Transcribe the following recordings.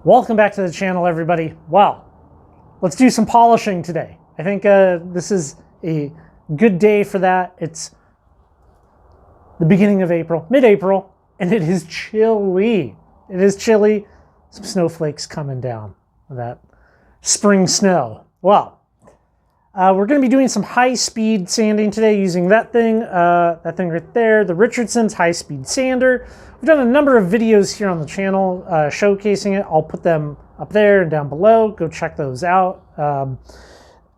Welcome back to the channel, everybody. Well, let's do some polishing today. I think this is a good day for that. It's the beginning of April, mid-April, and it is chilly. It is chilly. Some snowflakes coming down with that spring snow. Well, we're going to be doing some high-speed sanding today using that thing right there, the Richardson's high-speed sander. We've done a number of videos here on the channel showcasing it. I'll put them up there and down below. Go check those out.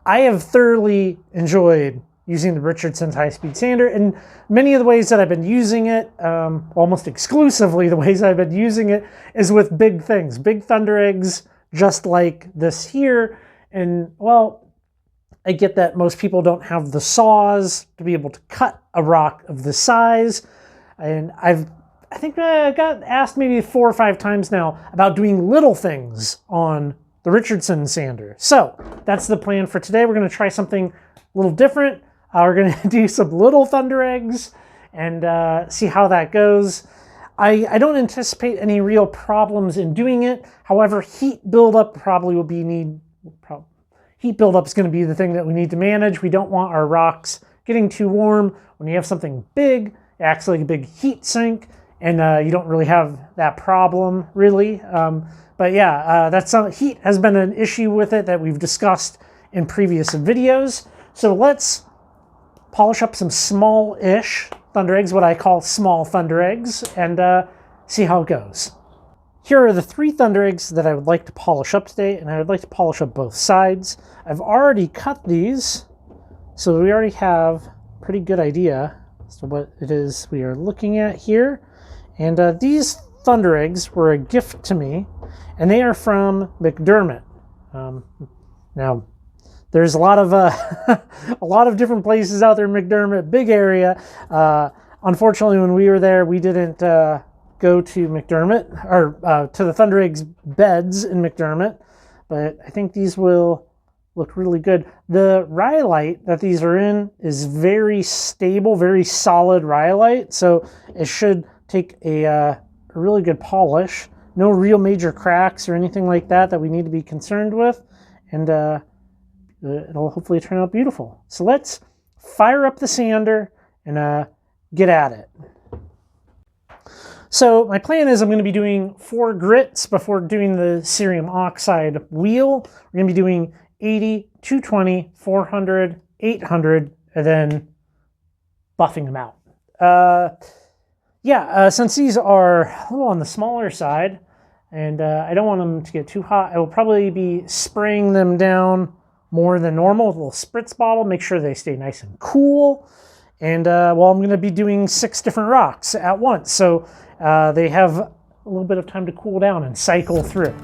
I have thoroughly enjoyed using the Richardson's high-speed sander, and many of the ways that I've been using it, almost exclusively the ways I've been using it, is with big things, big Thundereggs, just like this here. And well, I get that most people don't have the saws to be able to cut a rock of this size, and I think I got asked maybe 4 or 5 times now about doing little things on the Richardson sander. So that's the plan for today. We're going to try something a little different. We're going to do some little Thundereggs and see how that goes. I don't anticipate any real problems in doing it. However, heat buildup probably will be heat buildup is going to be the thing that we need to manage. We don't want our rocks getting too warm. When you have something big, it acts like a big heat sink, and you don't really have that problem, really. But yeah, heat has been an issue with it that we've discussed in previous videos. So let's polish up some small-ish Thundereggs, what I call small Thundereggs, and see how it goes. Here are the 3 Thundereggs that I would like to polish up today, and I would like to polish up both sides. I've already cut these, so we already have a pretty good idea as to what it is we are looking at here. And these Thundereggs were a gift to me, and they are from McDermott. Now, there's a lot of a lot of different places out there in McDermott, big area. Unfortunately, when we were there, we didn't go to McDermott, or to the Thundereggs beds in McDermott, but I think these will look really good. The rhyolite that these are in is very stable, very solid rhyolite, so it should take a really good polish. No real major cracks or anything like that that we need to be concerned with, and it'll hopefully turn out beautiful. So let's fire up the sander and get at it. So my plan is I'm going to be doing 4 grits before doing the Cerium Oxide wheel. We're going to be doing 80, 220, 400, 800, and then buffing them out. Since these are a little on the smaller side, and I don't want them to get too hot, I will probably be spraying them down more than normal with a little spritz bottle, make sure they stay nice and cool. And I'm going to be doing 6 different rocks at once, so they have a little bit of time to cool down and cycle through.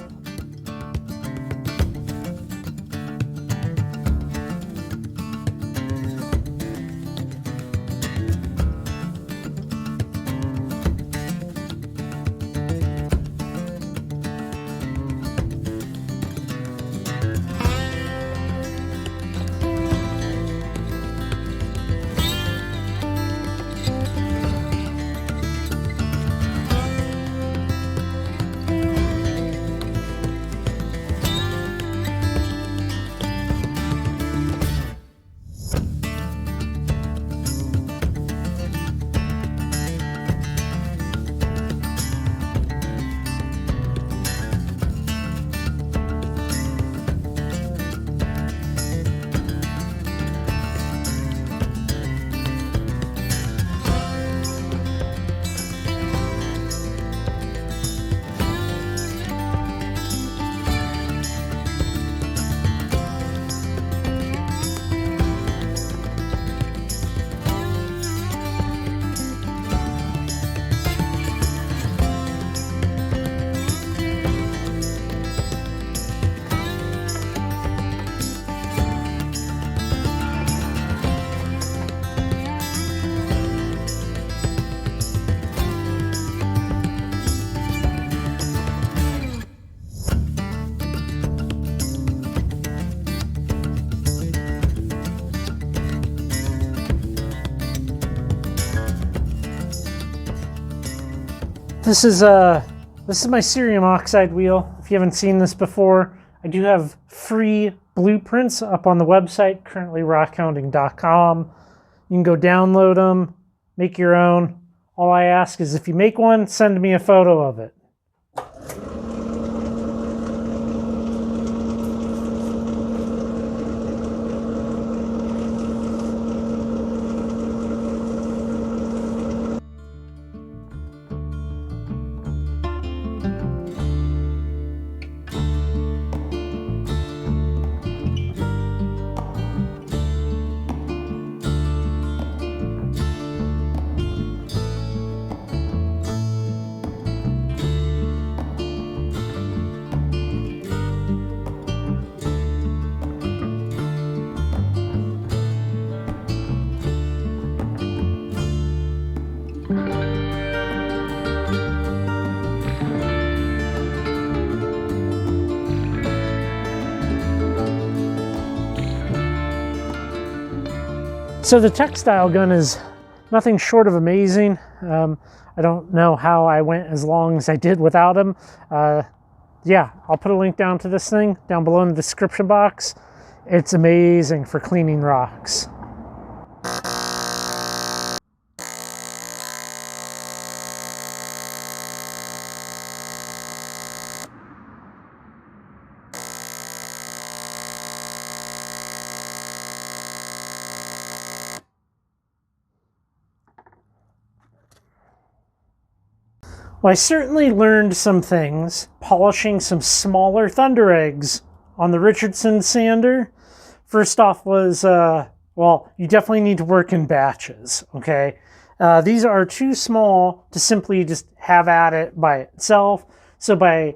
This is This is my Cerium Oxide wheel. If you haven't seen this before, I do have free blueprints up on the website, currently rockhounding.com. You can go download them, make your own. All I ask is if you make one, send me a photo of it. So the Textile gun is nothing short of amazing. I don't know how I went as long as I did without him. Yeah, I'll put a link down to this thing down below in the description box. It's amazing for cleaning rocks. Well, I certainly learned some things polishing some smaller Thundereggs on the Richardson sander. First off was, well, you definitely need to work in batches, okay? These are too small to simply just have at it by itself. So by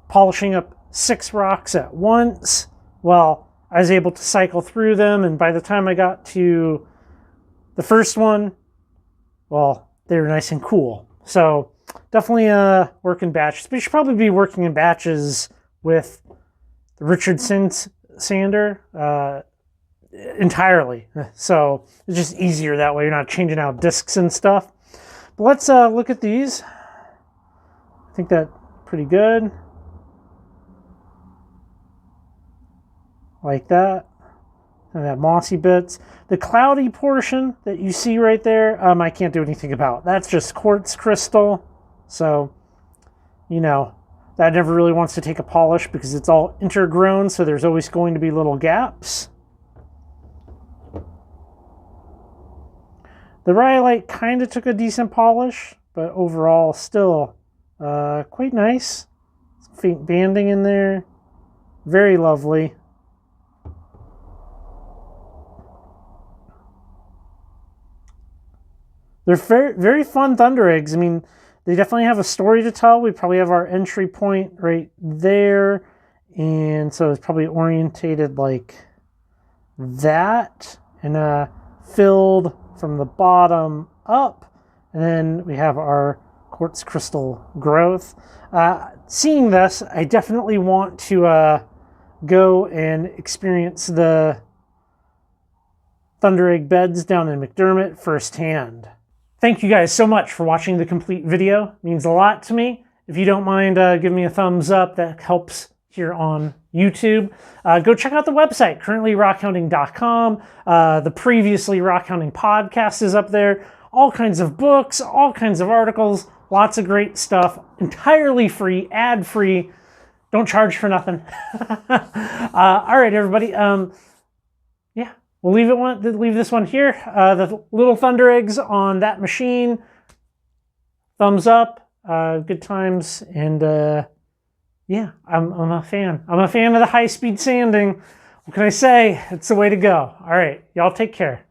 polishing up 6 rocks at once, well, I was able to cycle through them, and by the time I got to the first one, well, they were nice and cool. So definitely work in batches. But you should probably be working in batches with the Richardson sander entirely. So it's just easier that way. You're not changing out discs and stuff. But let's look at these. I think that's pretty good. Like that. And that mossy bits. The cloudy portion that you see right there, I can't do anything about. That's just quartz crystal. So, you know, that never really wants to take a polish because it's all intergrown, so there's always going to be little gaps. The rhyolite kind of took a decent polish, but overall still quite nice. Some faint banding in there. Very lovely. They're very, very fun Thundereggs. I mean, they definitely have a story to tell. We probably have our entry point right there. And so it's probably orientated like that. And filled from the bottom up. And then we have our quartz crystal growth. Seeing this, I definitely want to go and experience the Thunderegg beds down in McDermott firsthand. Thank you guys so much for watching the complete video. It means a lot to me. If you don't mind giving me a thumbs up, that helps here on YouTube. Go check out the website, currently rockhounding.com. The previously Rockhounding podcast is up there. All kinds of books, all kinds of articles, lots of great stuff, entirely free, ad-free. Don't charge for nothing. All right, everybody. Yeah. We'll leave this one here. The little Thundereggs on that machine. Thumbs up. Good times. And yeah, I'm a fan. I'm a fan of the high-speed sanding. What can I say? It's the way to go. All right. Y'all take care.